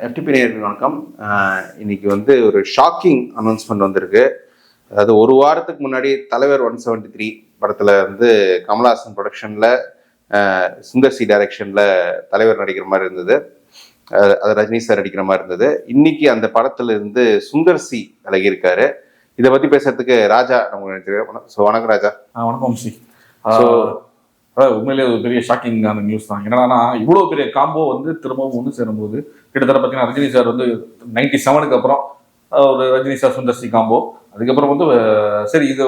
FTP நேயர்களுக்கு வணக்கம். இன்னைக்கு ஒரு ஷாக்கிங் அனௌன்ஸ்மெண்ட் வந்திருக்கு. அதாவது ஒரு வாரத்துக்கு முன்னாடி தலைவர் 173 படத்துல கமல்ஹாசன் ப்ரொடக்ஷன்ல சுந்தர் சி டைரக்ஷன்ல தலைவர் நடிக்கிற மாதிரி இருந்தது. அது ரஜினி சார் நடிக்கிற மாதிரி இருந்தது. இன்னைக்கு அந்த படத்துல இருந்து சுந்தர் சி விலகியிருக்காரு. இதை பத்தி பேசுறதுக்கு ராஜா நமக்கு நினைச்சிருக்கேன். ஸோ வணக்கம் ராஜா. வணக்கம் சி. உண்மையிலேயே ஒரு பெரிய ஷாக்கிங்கான நியூஸ் தான். என்னன்னா இவ்வளவு பெரிய காம்போ திரும்பவும் ஒன்று சேரும்போது கிட்டத்தட்ட பார்த்தீங்கன்னா ரஜினி சார் 97க்கு அப்புறம் ஒரு Rajini sir Sundar C combo. அதுக்கப்புறம் சரி இது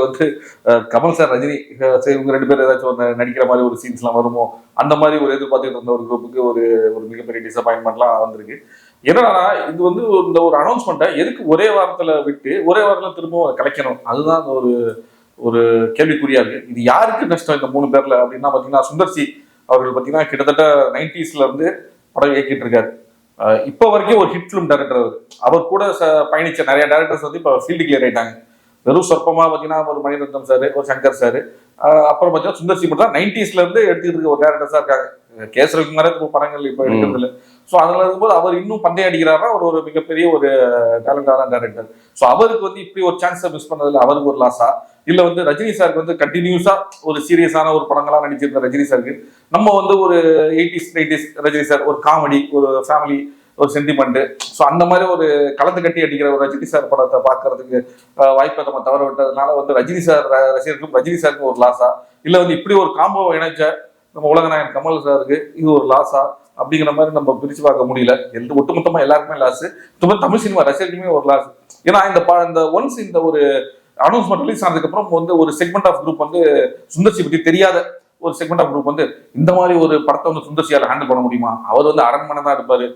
கமல் சார் ரஜினி சரி இவங்க ரெண்டு பேர் ஏதாச்சும் ஒரு நடிக்கிற மாதிரி ஒரு சீன்ஸ்லாம் வருமோ அந்த மாதிரி ஒரு எதிர்பார்த்துட்டு இருந்த ஒரு குரூப்புக்கு ஒரு மிகப்பெரிய டிசப்பாயின்மெண்ட்லாம் வந்திருக்கு. என்னன்னா இது இந்த ஒரு அனௌன்ஸ்மெண்ட்டை எதுக்கு ஒரே வாரத்தில் விட்டு ஒரே வாரத்தில் திரும்பவும் கலைக்கணும், அதுதான் ஒரு கேள்விக்குறியா இருக்கு. இது யாருக்கு நஷ்டம் இந்த 3 பேர்ல அப்படின்னா பாத்தீங்கன்னா சுந்தர் சி அவர்கள் பாத்தீங்கன்னா கிட்டத்தட்ட 90sல இருந்து படம் இயக்கிட்டு இருக்காரு. இப்போ வரைக்கும் ஒரு ஹிட் ஃபிலிம் டைரக்டர் அவர் கூட பயணிச்ச நிறைய டைரக்டர்ஸ் இப்போ ஃபீல்டு கிளியர் ஆயிட்டாங்க. வெறும் சொற்பமா பாத்தீங்கன்னா ஒரு மணிரத்னம் சார், ஒரு சங்கர் சார், அப்புறம் பாத்தீங்கன்னா சுந்தர் சி மட்டும் தான் 90sல இருந்து எடுத்துக்கிட்டு இருக்க ஒரு டைரக்டர்ஸா இருக்காங்க. கேசரகுமாரே படங்கள் இப்போ எடுக்கிறது இல்லை. ஸோ அதில் இருக்கும்போது அவர் இன்னும் பந்தயம் அடிக்கிறாரா, ஒரு மிகப்பெரிய ஒரு டேலண்டான டைரக்டர். ஸோ அவருக்கு இப்படி ஒரு சான்ஸை மிஸ் பண்ணதில்லை அவருக்கு ஒரு லாஸா இல்ல ரஜினி சாருக்கு கண்டினியூஸா ஒரு சீரியஸான ஒரு படங்களா நடிச்சிருந்த ரஜினி சாருக்கு நம்ம ஒரு 80s 90s ரஜினி சார் ஒரு காமெடி, ஒரு ஃபேமிலி, ஒரு சென்டிமெண்ட், ஸோ அந்த மாதிரி ஒரு கலந்து கட்டி அடிக்கிற ஒரு ரஜினி சார் படத்தை பார்க்கறதுக்கு வாய்ப்பை நம்ம தவற விட்டதுனால ரஜினி சார் ரசிகருக்கும் ரஜினி சாருக்கு ஒரு லாஸா இல்ல இப்படி ஒரு காம்போ இணைச்ச நம்ம உலகநாயகன் கமல் சாருக்கு இது ஒரு லாஸா அப்படிங்கிற மாதிரி நம்ம பிரிச்சு பார்க்க முடியல. ஒட்டுமொத்தமா எல்லாருக்குமே லாஸ், தமிழ் சினிமா ரசிகருக்குமே ஒரு லாஸ். ஏன்னா இந்த ஒன்ஸ் இந்த ஒரு அனௌன்ஸ்மெண்ட் ரிலீஸ் ஆனதுக்கு அப்புறம் ஒரு segment of group Sundar C பத்தி தெரியாத ஒரு செக்மெண்ட் ஆஃப் குரூப் இந்த மாதிரி ஒரு படத்தை சுந்தர் சியால ஹேண்டில் பண்ண முடியுமா, அவர் அரண்மனை தான் எடுப்பாரு,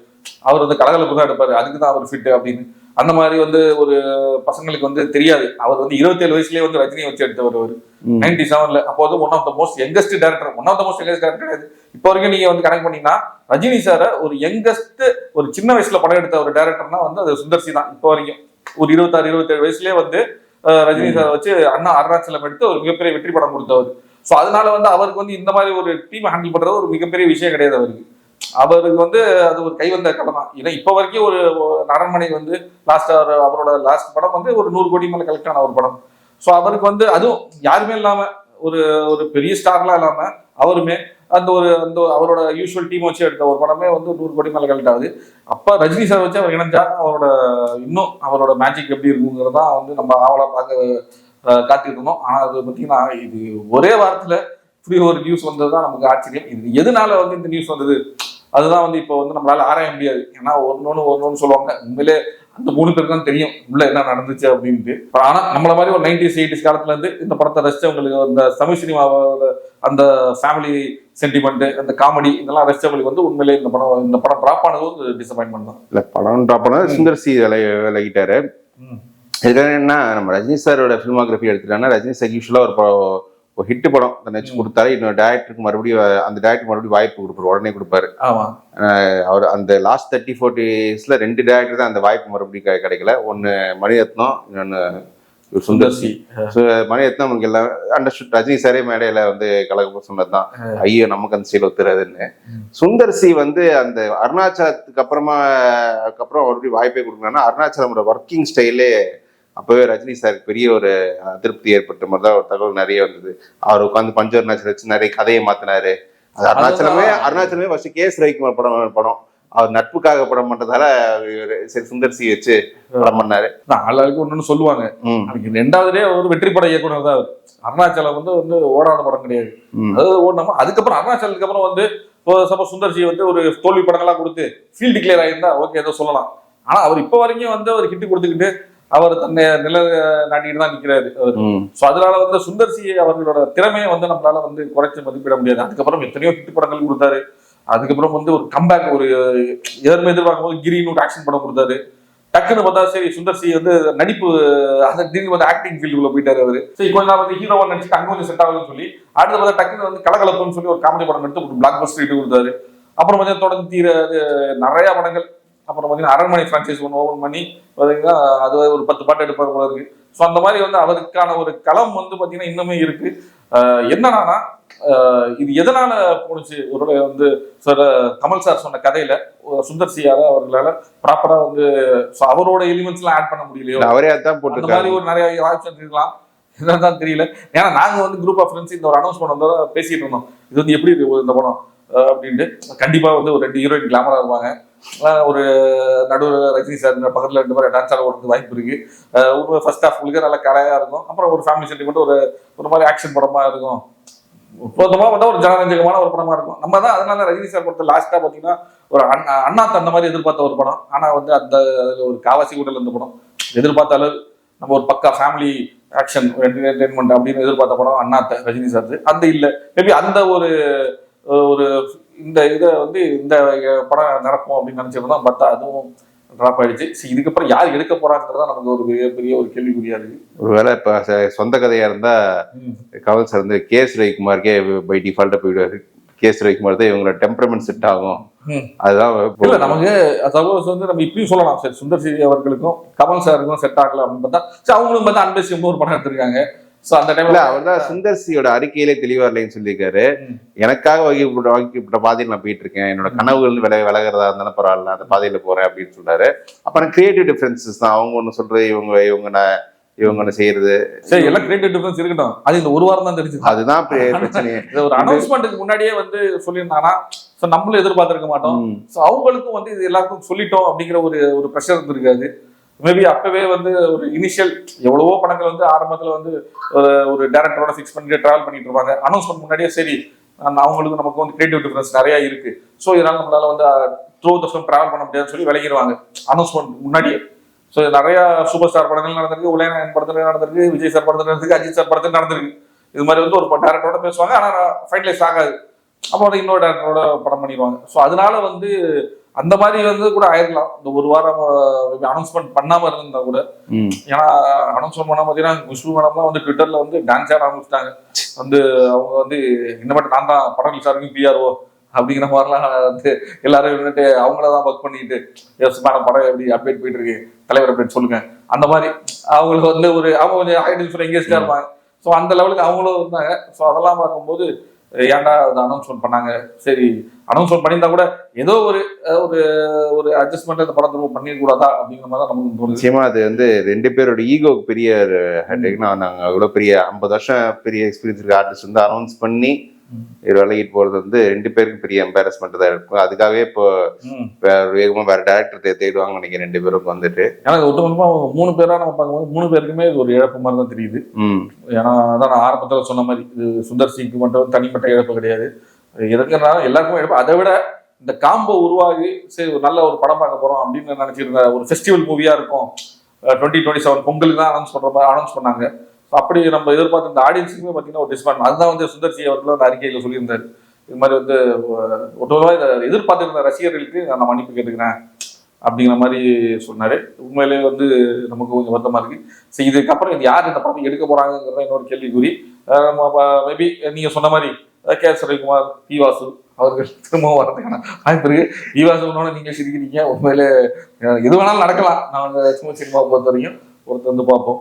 அவர் கலகலப்பு தான் எடுப்பாரு, அதுக்கு தான் அவர் ஃபிட் அப்படின்னு அந்த மாதிரி ஒரு பசங்களுக்கு தெரியாது. அவர் 27 வயசுலயே ரஜினியை வச்சு எடுத்தவர் அவர் 97ல. அப்போ one of the most youngest director, one of the most youngest director கிடையாது. இப்போ வரைக்கும் நீங்க கனெக்ட் பண்ணீங்கன்னா ரஜினி சார ஒரு யங்கஸ்ட் ஒரு சின்ன வயசுல படம் எடுத்த ஒரு டேரக்டர்னா அது சுந்தர் சி தான். இப்போ வரைக்கும் ஒரு 26 27 வயசுலயே ரஜினி சார் வச்சு அண்ணா அருணாச்சலம் எடுத்து ஒரு மிகப்பெரிய வெற்றி படம் கொடுத்தவர். ஸோ அதனால அவருக்கு இந்த மாதிரி ஒரு டீம் ஹேண்டில் பண்றது ஒரு மிகப்பெரிய விஷயம் கிடையாது அவருக்கு அது ஒரு கைவந்த கலை தான். ஏன்னா இப்போ வரைக்கும் ஒரு அரண்மனை லாஸ்ட் அவரோட லாஸ்ட் படம் ஒரு 100 கோடி மேல கலெக்ட் ஆன ஒரு படம். ஸோ அவருக்கு அதுவும் யாருமே இல்லாம ஒரு பெரிய ஸ்டார்லாம் இல்லாம அவருமே அந்த அவரோட யூஸ்வல் டீம் வச்சு எடுத்த ஒரு படமே 100 கோடி மேல கலெக்ட் ஆகுது. அப்ப ரஜினி சார் வச்சு அவர் இணைஞ்சா இன்னும் அவரோட மேஜிக் எப்படி இருக்குங்கிறதா நம்ம ஆவலா காத்துக்கிட்டு இருந்தோம். ஆனா அது பார்த்தீங்கன்னா இது ஒரே வாரத்துல இப்படி ஒரு நியூஸ் வந்ததுதான் நமக்கு ஆச்சரியம். இது எதனால இந்த நியூஸ் வந்தது அதுதான் இப்போ நம்மளால ஆராய முடியாது. ஏன்னா ஒன்னொன்னு சொல்லுவாங்க, உண்மையிலே அந்த 3 பேருக்கு தான் தெரியும் உள்ள என்ன நடந்துச்சு அப்படின்ட்டு. ஆனா நம்மள மாதிரி ஒரு 90s 80s காலத்துல இருந்து இந்த படத்தை ரசிச்சவங்களுக்கு அந்த தமிழ் சினிமாவோட அந்த ஃபேமிலி சென்டிமெண்ட், அந்த காமெடி இதெல்லாம் ரசிச்சவங்களுக்கு உண்மையிலே இந்த படம் டிராப் ஆனது டிசப்பாயின்மெண்ட் தான். இல்ல படம் டிராப் ஆனது சுந்தர் சி விலகிட்டாரு. இதுக்காக என்ன நம்ம ரஜினி சாரோட ஃபிலிமோகிராஃபி எடுத்துட்டாங்கன்னா ரஜினி சார் யூஸ்வலா ஒரு ஹிட் படம் நினைச்சு கொடுத்தாரு, இன்னொரு டேரக்டருக்கு மறுபடியும் வாய்ப்பு கொடுப்பாரு, உடனே கொடுப்பாரு. அவர் அந்த லாஸ்ட் 30-40 2 டேரக்டர் தான் அந்த வாய்ப்பு மறுபடியும் கிடைக்கல. ஒன்னு மணிரத்னம், இன்னொன்னு சுந்தர் சி. மணிரத்னம் நமக்கு எல்லாம் அண்டர்ஸ்டுட், ரஜினி சாரே மேடையில கலக்க சொன்னதுதான், ஐயோ நமக்கு அந்த ஸ்டைல் ஒத்துறாதுன்னு. சுந்தர் சி அந்த அருணாச்சலத்துக்கு அப்புறம் மறுபடியும் வாய்ப்பே கொடுக்கணும்னா அருணாச்சலமோட ஒர்க்கிங் ஸ்டைலே அப்பவே ரஜினி சாருக்கு பெரிய ஒரு அதிருப்தி ஏற்பட்ட மாதிரி தான் ஒரு தகவல் நிறைய வந்தது. அவர் உட்காந்து பஞ்சவர்ணாச்சல் வச்சு நிறைய கதையை மாத்தினாரு. அது அருணாச்சலமே ஃபர்ஸ்ட் கேஎஸ் ரவிக்குமார் படம் அவர் நட்புக்காக படம் பண்றதால சரி சுந்தர் சி வச்சு படம் பண்ணாரு. ஆளாளுக்கு ஒண்ணு சொல்லுவாங்க, ரெண்டாவதுலேயே ஒரு வெற்றி பட இயக்குனர் தான் அவர். அருணாச்சலம் ஓடாத படம் கிடையாது, அதாவது ஓடணும். அதுக்கப்புறம் அருணாச்சலுக்கு அப்புறம் சப்போஸ் சுந்தர் சி ஒரு தோல்வி படங்களா கொடுத்து ஃபீல்டு கிளியர் ஆயிருந்தா ஓகே ஏதோ சொல்லலாம். ஆனா அவர் இப்போ வரைக்கும் ஒரு ஹிட் கொடுத்துக்கிட்டு அவர் தன்னை நில நாட்டிட்டு தான் நிற்கிறாரு. ஸோ அதனால சுந்தர் சி அவர்களோட திறமையை நம்மளால குறைச்சி மதிப்பிட முடியாது. அதுக்கப்புறம் எத்தனையோ ஹிட் படங்கள் கொடுத்தாரு. அதுக்கப்புறம் ஒரு கம்பேக், ஒரு எதிர்பார்க்கும் போது கிரின்னு ஒரு ஆக்ஷன் படம் கொடுத்தாரு. டக்குன்னு பார்த்தா சரி சுந்தர் சி நடிப்பு அந்த திடீர்னு ஆக்டிங் ஃபீல்டுக்குள்ள போயிட்டாரு அவரு. சரி கொஞ்ச நாள் ஹீரோவா நடிச்சுட்டு அங்கே கொஞ்சம் செட் ஆகுதுன்னு சொல்லி அடுத்த பார்த்தா டக்குன்னு கலகலப்புன்னு சொல்லி ஒரு காமெடி படம் எடுத்து ஒரு பிளாக் பஸ்டர் ஹிட் கொடுத்தாரு. அப்புறம் பார்த்தா தொடர்ந்து நிறைய படங்கள். அப்புறம் பார்த்தீங்கன்னா அரண்மனை பிரான்சைஸ் ஓபன் பண்ணி பார்த்தீங்கன்னா அது ஒரு 10 பாட்டு எடுப்பார் போல இருக்கு. ஸோ அந்த மாதிரி அவருக்கான ஒரு களம் பார்த்தீங்கன்னா இன்னுமே இருக்கு. என்னன்னா இது எதனால போணுச்சு ஒரு வந்து சார் கமல் சார் சொன்ன கதையில சுந்தர் சியால அவர்களால ப்ராப்பரா வந்து அவரோட எலிமெண்ட்ஸ் எல்லாம் ஆட் பண்ண முடியலையோ, அவரே அதான் அந்த போட்டு மாதிரி ஒரு நிறைய ஆப்ஷன் இருக்கலாம். என்னதான் தெரியல. ஏன்னா நாங்க வந்து குரூப் ஆஃப் ஃப்ரெண்ட்ஸ் இந்த ஒரு அனௌன்ஸ்மெண்ட் வந்து பேசிட்டு இருந்தோம், இது வந்து எப்படி இருக்கு இந்த படம் அப்படின்ட்டு. கண்டிப்பா வந்து ஒரு 2 ஹீரோயின் கிளாமரா இருப்பாங்க, ஒரு நடுவில் ரஜினி சார் பக்கத்துல 2 பேர் டான்ஸ் ஆட ஓடுறதுக்கு வாய்ப்பு இருக்கு. ஃபர்ஸ்ட் ஹாஃப் உங்களுக்கு நல்ல கலையா இருக்கும், அப்புறம் ஒரு ஃபேமிலி சென்டிமெண்ட் ஒரு மாதிரி ஆக்ஷன் படமா இருக்கும், மொத்தமா பார்த்தா ஒரு ஜனரஞ்சகமான ஒரு படமா இருக்கும். நம்ம தான் அதனால ரஜினி சார் படத்தை லாஸ்டா பாத்தீங்கன்னா ஒரு அண்ணாத்த அந்த மாதிரி எதிர்பார்த்த ஒரு படம். ஆனா வந்து அந்த அதுல ஒரு காவாசி கூடல இருந்த படம் எதிர்பார்த்த அளவு நம்ம ஒரு பக்கா ஃபேமிலி ஆக்ஷன் என்டர்டைன்மெண்ட் அப்படின்னு எதிர்பார்த்த படம் அண்ணாத்த ரஜினி சார். அந்த இல்லை மேபி அந்த ஒரு ஒரு இந்த இதை வந்து இந்த படம் நடக்கும் அப்படின்னு நினைச்சிருந்தோம். பார்த்தா அதுவும் ட்ராப் ஆயிடுச்சு. இதுக்கப்புறம் யார் எடுக்க போறாங்கிறதா நமக்கு ஒரு பெரிய ஒரு கேள்விக்குறியா இருக்கு. ஒருவேளை இப்ப சொந்த கதையா இருந்தா கமல் சார் வந்து கே. எஸ். ரவிக்குமாருக்கே பை டிஃபால்ட்டா போயிடுவாரு. கே. எஸ். ரவிக்குமார் தான் இவங்களோட டெம்பரமெண்ட் செட் ஆகும். அதுதான் இல்ல நமக்கு சப்போஸ் வந்து நம்ம இப்பயும் சொல்லலாம், சரி சுந்தர் சி அவர்களுக்கும் கமல் சாருக்கும் செட் ஆகல அப்படின்னு பார்த்தா சரி அவங்களும் பார்த்தா அன்பேசியம் ஒரு படம் எடுத்திருக்காங்க. அந்த டைம்ல அவர் தான் சுந்தர் சியோட அறிக்கையிலே தெளிவா இல்லைன்னு சொல்லியிருக்காரு. எனக்காக வகிக்கப்பட்ட பாதையில் நான் போயிட்டு இருக்கேன், என்னோட கனவுகள் விலகிறதா இருந்தாலும் பரவாயில்ல அந்த பாதையில போறேன் அப்படின்னு சொல்றாரு. அப்புறம் கிரியேட்டிவ் டிஃபரன்சஸ் தான், அவங்க ஒண்ணு சொல்றது இவங்க செய்யறது. சரி எல்லாம் கிரியேட்டிவ் டிஃபரன்ஸ் இருக்கட்டும், அது இந்த ஒரு வாரம் தான் தெரிஞ்சது. அதுதான் பிரச்சனை. ஒரு அனௌன்ஸ்மெண்ட்டுக்கு முன்னாடியே வந்து சொல்லியிருந்தாங்கன்னா நம்மளும் எதிர்பார்த்திருக்க மாட்டோம். அவங்களுக்கும் வந்து இது எல்லாருக்கும் சொல்லிட்டோம் அப்படிங்கிற ஒரு ப்ரெஷர் இருந்திருக்காது. மேபி அப்பவே வந்து ஒரு இனிஷியல் எவ்வளவோ படங்கள் வந்து ஆரம்பத்துல வந்து ஒரு டைரக்டரோட ஃபிக்ஸ் பண்ணிட்டு டிராவல் பண்ணிட்டு இருப்பாங்க. அனௌன்ஸ்மெண்ட் முன்னாடியே சரி அவங்களுக்கு நமக்கு வந்து கிரியேட்டிவ் டிஃபரன்ஸ் நிறைய இருக்கு, ஸோ இதனால நம்மளால வந்து த்ரூ த ஃபிலிம் டிராவல் பண்ண முடியாதுன்னு சொல்லி விலகிடுவாங்க அனௌன்ஸ்மெண்ட் முன்னாடியே. ஸோ நிறைய சூப்பர் ஸ்டார் படங்கள் நடந்திருக்கு, உலகநாயகன் படத்துல நடந்திருக்கு, விஜய் சார் படத்துல நடந்திருக்கு, அஜித் சார் படத்துல நடந்திருக்கு. இது மாதிரி வந்து ஒரு டேரக்டரோட பேசுவாங்க, ஆனால் ஃபைனலைஸ் ஆகாது, அப்போ வந்து இன்னொரு டேரக்டரோட படம் பண்ணிடுவாங்க. ஸோ அதனால வந்து அந்த மாதிரி வந்து கூட ஆயிருக்கலாம். இந்த ஒரு வாரம் அனௌன்ஸ்மெண்ட் பண்ணாம இருந்தா கூட. ஏன்னா அனௌன்ஸ்மெண்ட் பண்ணாம பார்த்தீங்கன்னா குஷ்பு மேடம்லாம் வந்து ட்விட்டர்ல வந்து டான்ஸ் ஆட ஆரம்பிச்சிட்டாங்க. வந்து அவங்க வந்து இந்த மட்டும் நான் தான் படம் ரிலீஸ் ஆகிறதுக்கு பிஆர்ஓ அப்படிங்கிற மாதிரிலாம் வந்து எல்லாரும் இருந்துட்டு அவங்களதான் ஒர்க் பண்ணிட்டு எஸ் மேடம் படம் எப்படி அப்டேட் போயிட்டு இருக்கு, தலைவர் அப்டேட் சொல்லுங்க, அந்த மாதிரி அவங்களுக்கு வந்து அவங்க கொஞ்சம் ஆயிடுச்சு எங்கேஜா இருப்பாங்க. ஸோ அந்த லெவலுக்கு அவங்களும் இருந்தாங்க. ஸோ அதெல்லாம் பார்க்கும்போது ஏன்டா அதை அனௌன்ஸ்மெண்ட் பண்ணாங்க, சரி அனௌன்ஸ்மெண்ட் பண்ணியிருந்தா கூட ஏதோ ஒரு அட்ஜஸ்ட்மெண்ட் அந்த படத்தை பண்ணிடக்கூடாதா அப்படிங்கிற மாதிரி தான் நமக்கு தோணுது. நிச்சயமா அது வந்து 2 பேரோட ஈகோக்கு பெரிய நாங்க அவ்வளவு பெரிய 50 வருஷம் பெரிய எக்ஸ்பீரியன்ஸ் இருக்க ஆர்டிஸ்ட் வந்து அனௌன்ஸ் பண்ணி விலகிட்டு போறது வந்து 2 பேருக்கும் பெரிய எம்பாரஸ்மெண்ட் தான் இருக்கும். அதுக்காகவே இப்போ வேகமா வேற டேரக்டர் தேடுவாங்க நினைக்கிறேன் 2 பேருக்கு வந்துட்டு. ஏன்னா ஒட்டுமொத்தமா 3 பேரா நம்ம பார்க்கும்போது 3 பேருக்குமே இது ஒரு இழப்பு மாதிரி தான் தெரியுது. ஏன்னா அதான் நான் ஆரம்பத்துல சொன்ன மாதிரி இது சுந்தர் சிக்கு மட்டும் தனிப்பட்ட இழப்பு கிடையாது, எதுக்குன்னா எல்லாருக்குமே இழப்பு. அதை விட இந்த காம்போ உருவாகி சரி ஒரு நல்ல ஒரு படம் பார்க்க போறோம் அப்படின்னு நினைச்சிருந்த ஒரு ஃபெஸ்டிவல் மூவியா இருக்கும் 2027 பொங்கலுக்கு தான் அனௌன்ஸ் பண்ணாங்க. அப்படி நம்ம எதிர்பார்த்த இந்த ஆடியன்ஸுக்குமே பார்த்தீங்கன்னா ஒரு டிஸ்பாயின்ட். அதுதான் வந்து சுந்தர் சி அவர்கள் அந்த அறிக்கையில் சொல்லியிருந்தாரு, இது மாதிரி வந்து ஒட்டுமொத்தமாக இதை எதிர்பார்த்திருந்த ரசிகர்களுக்கு நான் மன்னிப்பு கேட்டுக்கிறேன் அப்படிங்கிற மாதிரி சொன்னாரு. உண்மையிலேயே வந்து நமக்கு கொஞ்சம் வருத்தமா இருக்கு. சரி இதுக்கப்புறம் இது யார் இந்த படத்தை எடுக்க போறாங்கிறத இன்னொரு கேள்விக்குறி. மேபி நீங்க சொன்ன மாதிரி கே. எஸ். ரவிக்குமார், பி. வாசு அவர்கள் திரும்பவும் வரதுக்கான வாய்ப்பு இருக்கு. பி. வாசுனோட நீங்க சிரிக்கிறீங்க, உண்மையிலே எது வேணாலும் நடக்கலாம். நான் சும்மா சினிமாவை பொறுத்த வரைக்கும் ஒருத்தர் வந்து பார்ப்போம்.